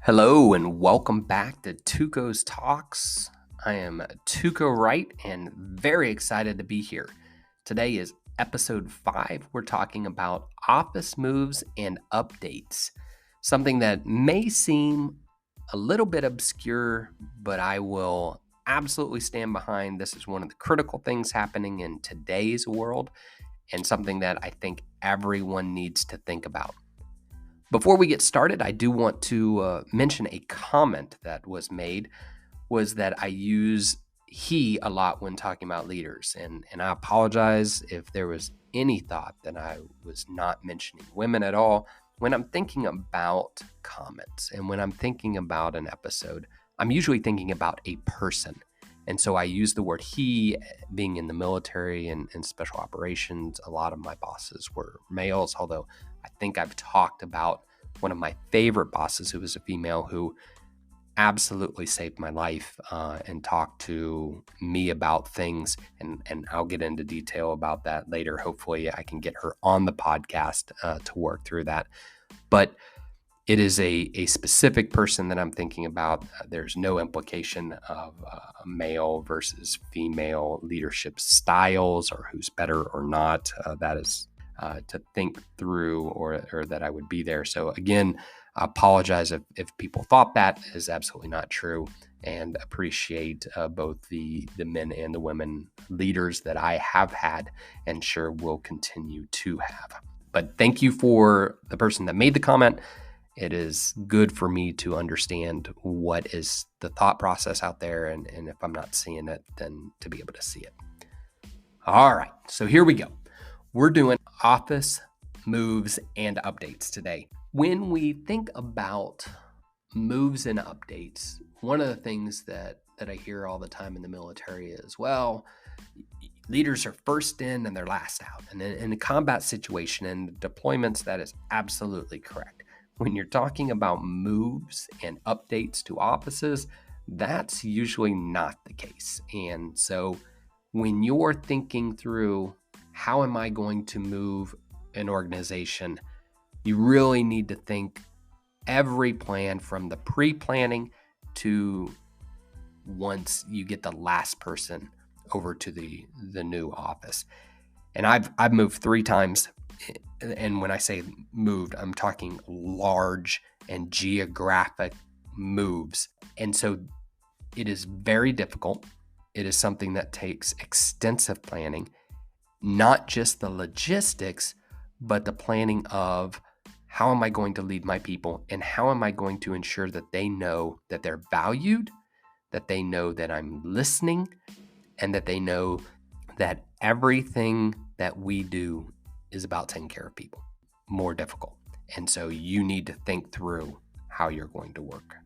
Hello and welcome back to TUC0's Talks. I am TUC0 Wright and very excited to be here. Today is episode 5. We're talking about office moves and updates, something that may seem a little bit obscure, but I will absolutely stand behind. This is one of the critical things happening in today's world and something that I think everyone needs to think about. Before we get started, I do want to mention a comment that was made, was that I use he a lot when talking about leaders. And I apologize if there was any thought that I was not mentioning women at all. When I'm thinking about comments and when I'm thinking about an episode, I'm usually thinking about a person. And so I use the word he. Being in the military and special operations, a lot of my bosses were males, although I think I've talked about one of my favorite bosses who was a female who absolutely saved my life and talked to me about things. And I'll get into detail about that later. Hopefully I can get her on the podcast to work through that. But it is a specific person that I'm thinking about. There's no implication of male versus female leadership styles or who's better or not. That is to think through or that I would be there. So again, I apologize if people thought that is absolutely not true, and appreciate both the men and the women leaders that I have had and sure will continue to have. But thank you for the person that made the comment. It is good for me to understand what is the thought process out there, and if I'm not seeing it, then to be able to see it. All right, so here we go. We're doing office moves and updates today. When we think about moves and updates, one of the things that I hear all the time in the military is, well, leaders are first in and they're last out. And in a combat situation and deployments, that is absolutely correct. When you're talking about moves and updates to offices, that's usually not the case. And so when you're thinking through, how am I going to move an organization, you really need to think every plan from the pre-planning to once you get the last person over to the new office. And I've moved 3 times. And when I say moved, I'm talking large and geographic moves. And so it is very difficult. It is something that takes extensive planning, not just the logistics, but the planning of how am I going to lead my people and how am I going to ensure that they know that they're valued, that they know that I'm listening, and that they know that everything that we do is about taking care of people. More difficult. And so you need to think through how you're going to work.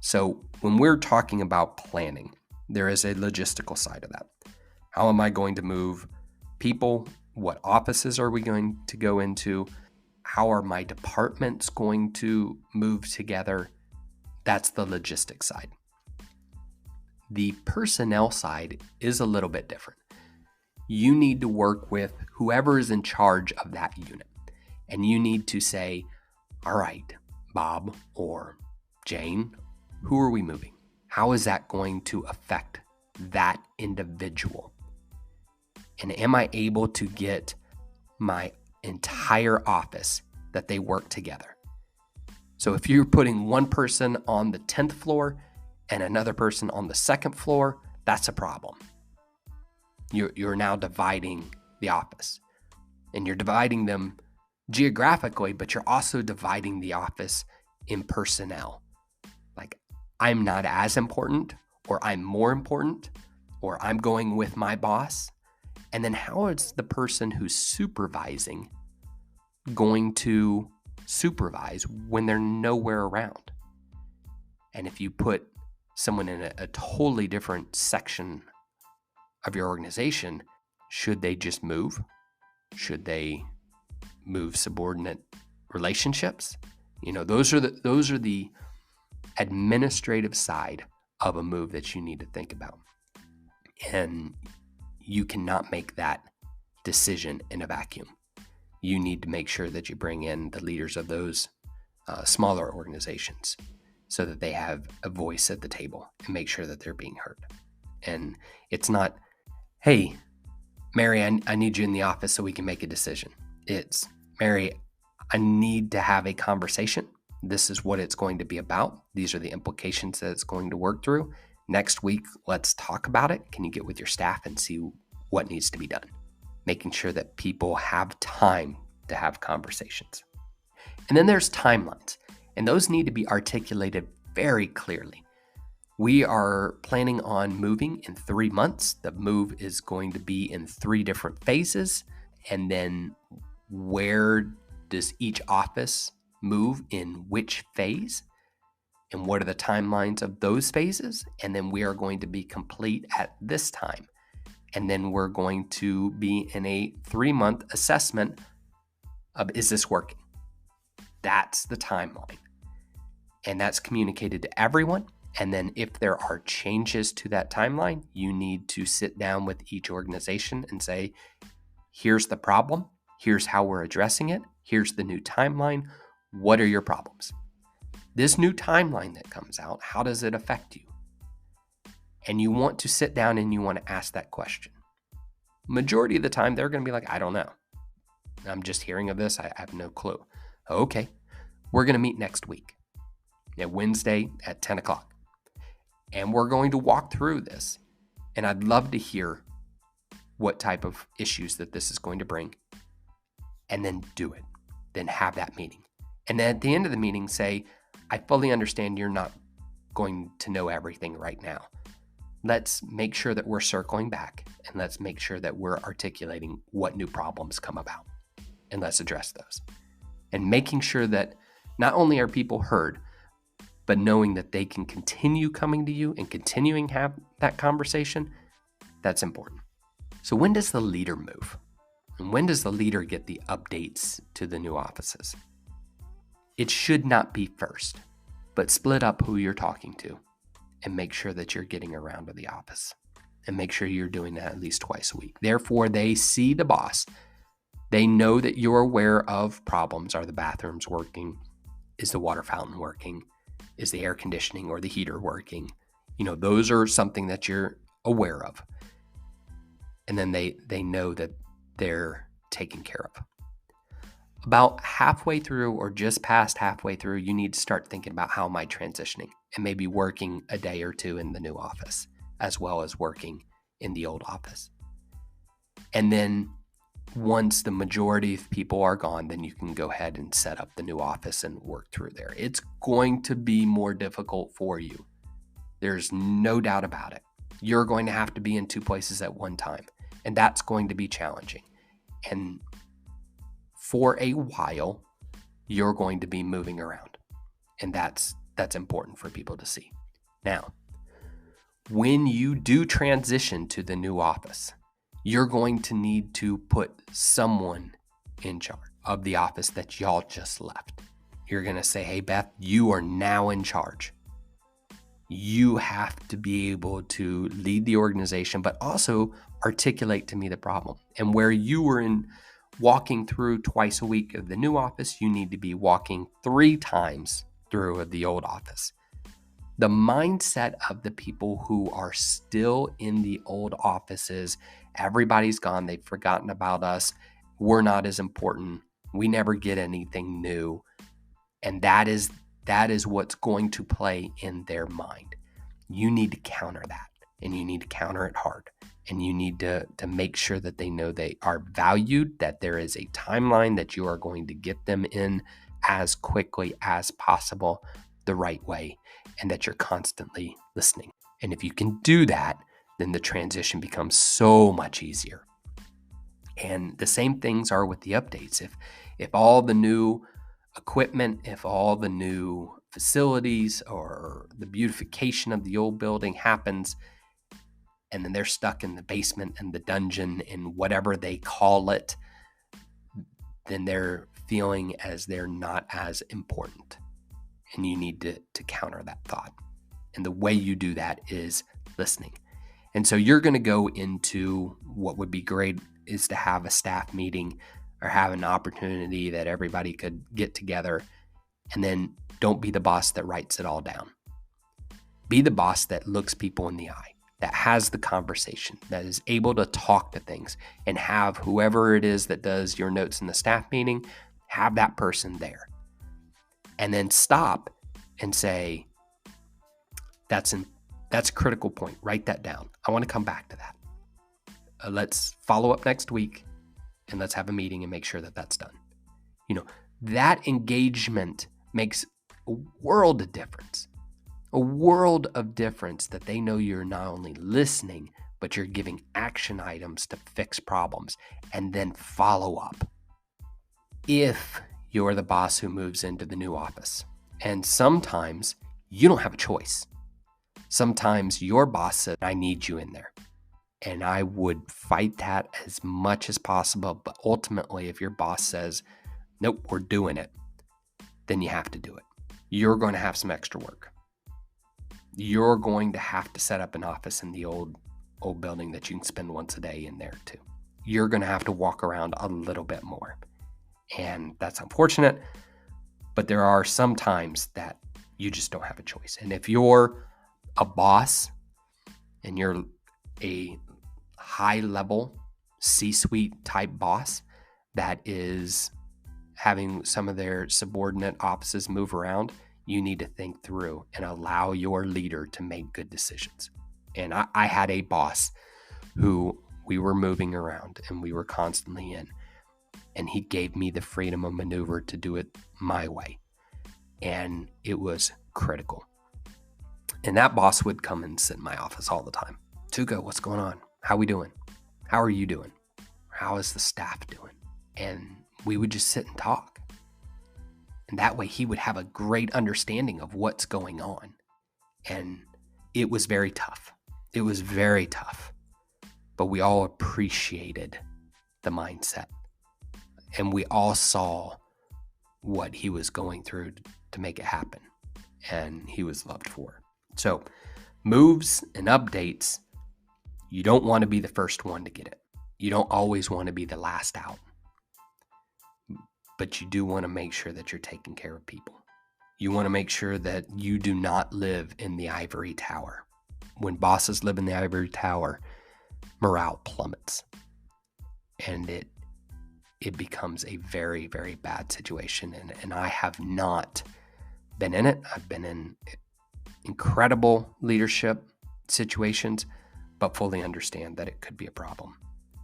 So when we're talking about planning, there is a logistical side of that. How am I going to move people? What offices are we going to go into? How are my departments going to move together? That's the logistics side. The personnel side is a little bit different. You need to work with whoever is in charge of that unit. And you need to say, all right, Bob or Jane, who are we moving? How is that going to affect that individual? And am I able to get my entire office that they work together? So if you're putting one person on the 10th floor and another person on the 2nd floor, that's a problem. You're now dividing the office, and you're dividing them geographically, but you're also dividing the office in personnel. Like, I'm not as important, or I'm more important, or I'm going with my boss. And then how is the person who's supervising going to supervise when they're nowhere around? And if you put someone in a totally different section of your organization, should they just move? Should they move subordinate relationships? Those are the administrative side of a move that you need to think about. And you cannot make that decision in a vacuum. You need to make sure that you bring in the leaders of those smaller organizations so that they have a voice at the table and make sure that they're being heard. And it's not, hey, Mary, I need you in the office so we can make a decision. It's, Mary, I need to have a conversation. This is what it's going to be about. These are the implications that it's going to work through. Next week, let's talk about it. Can you get with your staff and see what needs to be done? Making sure that people have time to have conversations. And then there's timelines, and those need to be articulated very clearly. We are planning on moving in 3 months. The move is going to be in 3 different phases. And then where does each office move in which phase? And what are the timelines of those phases? And then we are going to be complete at this time. And then we're going to be in a 3-month assessment of, is this working? That's the timeline. And that's communicated to everyone. And then if there are changes to that timeline, you need to sit down with each organization and say, here's the problem. Here's how we're addressing it. Here's the new timeline. What are your problems? This new timeline that comes out, how does it affect you? And you want to sit down and you want to ask that question. Majority of the time, they're going to be like, I don't know. I'm just hearing of this. I have no clue. Okay, we're going to meet next week, Wednesday at 10 o'clock. And we're going to walk through this. And I'd love to hear what type of issues that this is going to bring. And then do it. Then have that meeting. And then at the end of the meeting, say, I fully understand you're not going to know everything right now. Let's make sure that we're circling back, and let's make sure that we're articulating what new problems come about. And let's address those. And making sure that not only are people heard, but knowing that they can continue coming to you and continuing to have that conversation, that's important. So when does the leader move? And when does the leader get the updates to the new offices? It should not be first, but split up who you're talking to and make sure that you're getting around to the office and make sure you're doing that at least twice a week. Therefore, they see the boss. They know that you're aware of problems. Are the bathrooms working? Is the water fountain working? Is the air conditioning or the heater working? Those are something that you're aware of. And then they know that they're taken care of. About halfway through or just past halfway through, you need to start thinking about how am I transitioning and maybe working a day or two in the new office as well as working in the old office. And then once the majority of people are gone, then you can go ahead and set up the new office and work through there. It's going to be more difficult for you. There's no doubt about it. You're going to have to be in 2 places at one time, and that's going to be challenging. And for a while, you're going to be moving around, and that's important for people to see. Now, when you do transition to the new office, you're going to need to put someone in charge of the office that y'all just left. You're going to say, hey, Beth, you are now in charge. You have to be able to lead the organization, but also articulate to me the problem. And where you were walking through twice a week of the new office, you need to be walking 3 times through of the old office. The mindset of the people who are still in the old offices, everybody's gone, they've forgotten about us, we're not as important, we never get anything new. And that is what's going to play in their mind. You need to counter that, and you need to counter it hard. And you need to make sure that they know they are valued, that there is a timeline that you are going to get them in as quickly as possible, the right way, and that you're constantly listening. And if you can do that, then the transition becomes so much easier. And the same things are with the updates. If all the new equipment, if all the new facilities or the beautification of the old building happens, and then they're stuck in the basement and the dungeon and whatever they call it, then they're feeling as they're not as important. And you need to counter that thought. And the way you do that is listening. And so you're going to go into what would be great is to have a staff meeting or have an opportunity that everybody could get together And then don't be the boss that writes it all down. Be the boss that looks people in the eye, that has the conversation, that is able to talk to things and have whoever it is that does your notes in the staff meeting, have that person there. And then stop and say, that's a critical point. Write that down. I want to come back to that. Let's follow up next week and let's have a meeting and make sure that that's done. That engagement makes a world of difference. A world of difference that they know you're not only listening, but you're giving action items to fix problems and then follow up. If you're the boss who moves into the new office, and sometimes you don't have a choice. Sometimes your boss says, I need you in there. And I would fight that as much as possible. But ultimately, if your boss says, nope, we're doing it, then you have to do it. You're going to have some extra work. You're going to have to set up an office in the old building that you can spend once a day in there too. You're going to have to walk around a little bit more. And that's unfortunate, but there are some times that you just don't have a choice. And if you're a boss and you're a high-level C-suite type boss that is having some of their subordinate offices move around, you need to think through and allow your leader to make good decisions. And I had a boss who we were moving around and we were constantly in, and he gave me the freedom of maneuver to do it my way. And it was critical. And that boss would come and sit in my office all the time. TUC0, what's going on? How we doing? How are you doing? How is the staff doing? And we would just sit and talk. And that way he would have a great understanding of what's going on. And it was very tough. It was very tough. But we all appreciated the mindset. And we all saw what he was going through to make it happen. And he was loved for it. So moves and updates, you don't want to be the first one to get it. You don't always want to be the last out. But you do want to make sure that you're taking care of people. You want to make sure that you do not live in the ivory tower. When bosses live in the ivory tower, morale plummets. And it becomes a very, very bad situation. And I have not been in it. I've been in incredible leadership situations, but fully understand that it could be a problem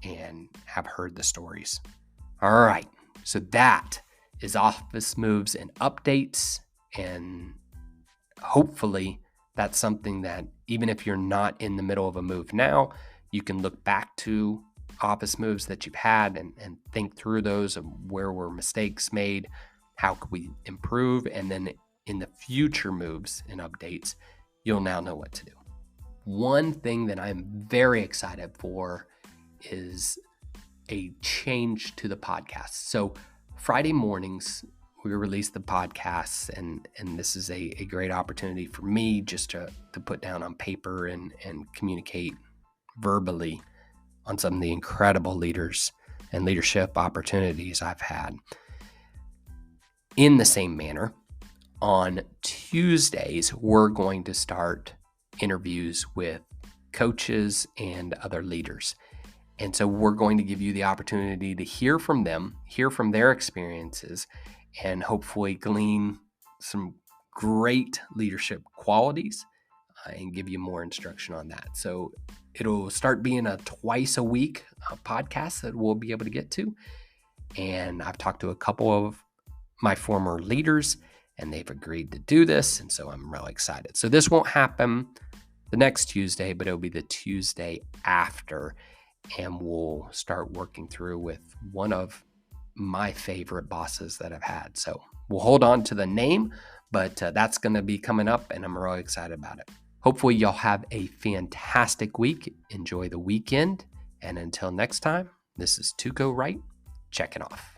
and have heard the stories. All right. So that is office moves and updates. And hopefully that's something that even if you're not in the middle of a move now, you can look back to office moves that you've had and think through those and where were mistakes made, how could we improve, and then in the future moves and updates, you'll now know what to do. One thing that I'm very excited for is a change to the podcast. So Friday mornings, we release the podcasts, and this is a great opportunity for me just to put down on paper and communicate verbally on some of the incredible leaders and leadership opportunities I've had. In the same manner, on Tuesdays, we're going to start interviews with coaches and other leaders. And so we're going to give you the opportunity to hear from them, hear from their experiences, and hopefully glean some great leadership qualities and give you more instruction on that. So it'll start being a twice a week podcast that we'll be able to get to. And I've talked to a couple of my former leaders, and they've agreed to do this. And so I'm really excited. So this won't happen the next Tuesday, but it'll be the Tuesday after. And we'll start working through with one of my favorite bosses that I've had. So we'll hold on to the name, but that's going to be coming up, and I'm really excited about it. Hopefully y'all have a fantastic week. Enjoy the weekend. And until next time, this is TUC0 Wright, checking off.